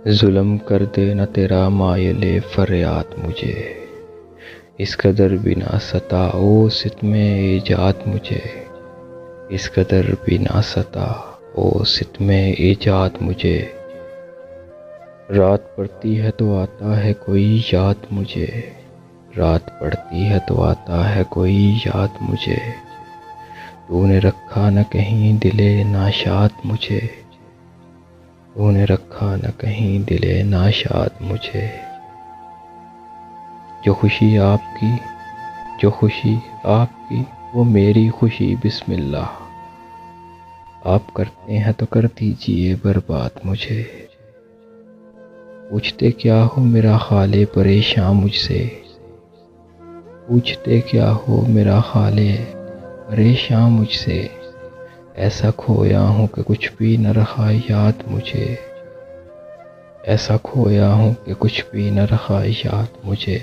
ظلم کر دے نہ تیرا مائل فریاد مجھے، اس قدر بھی نہ ستا او ستم ایجاد مجھے، اس قدر بھی نہ ستا او ستم ایجاد مجھے۔ رات پڑتی ہے تو آتا ہے کوئی یاد مجھے، رات پڑتی ہے تو آتا ہے کوئی یاد مجھے، تو نے رکھا نہ کہیں دل ناشاد مجھے، تو نے رکھا نہ کہیں دل ناشاد مجھے۔ جو خوشی آپ کی، جو خوشی آپ کی، وہ میری خوشی بسم اللہ، آپ کرتے ہیں تو کر دیجئے برباد مجھے۔ پوچھتے کیا ہو میرا حال پریشاں مجھ سے، پوچھتے کیا ہو میرا حال پریشاں مجھ سے، ایسا کھویا ہوں کہ کچھ بھی نہ رہا یاد مجھے، ایسا کھویا ہوں کہ کچھ بھی نہ رہا یاد مجھے۔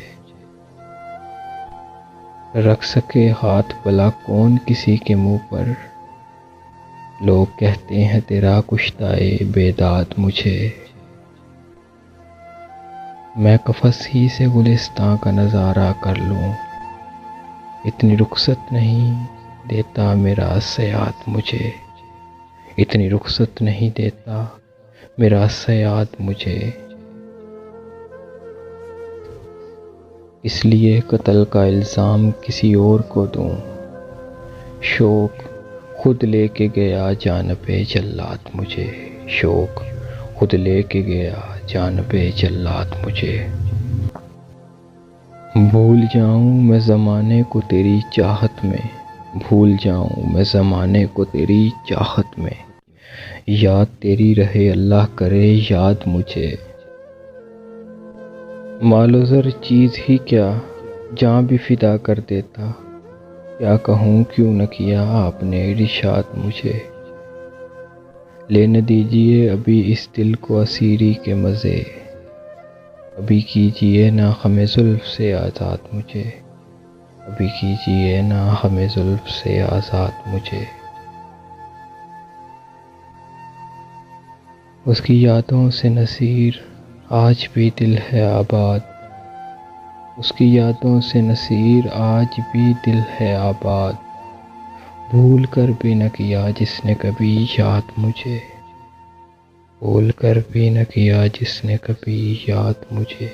رکھ سکے ہاتھ بھلا کون کسی کے منہ پر، لوگ کہتے ہیں تیرا کشتۂ بیداد مجھے۔ میں قفس ہی سے گلستاں کا نظارہ کر لوں، اتنی رخصت نہیں دیتا میرا صیاد مجھے، اتنی رخصت نہیں دیتا میرا صیاد مجھے۔ اس لیے قتل کا الزام کسی اور کو دوں، شوق خود لے کے گیا جانب جلاد مجھے، شوق خود لے کے گیا جانب جلاد مجھے۔ بھول جاؤں میں زمانے کو تیری چاہت میں، بھول جاؤں میں زمانے کو تیری چاہت میں، یاد تیری رہے اللہ کرے یاد مجھے۔ مال و زر چیز ہی کیا جاں بھی فدا کر دیتا، کیا کہوں کیوں نہ کیا آپ نے ارشاد مجھے۔ لینے دیجئے ابھی اس دل کو اسیری کے مزے، ابھی کیجئے نا غم زلف سے آزاد مجھے، ابھی کیجئے نا غم زلف سے آزاد مجھے۔ اس کی یادوں سے نصیر آج بھی دل ہے آباد، اس کی یادوں سے نصیر آج بھی دل ہے آباد، بھول کر بھی نہ کیا جس نے کبھی یاد مجھے، بھول کر بھی نہ کیا جس نے کبھی یاد مجھے۔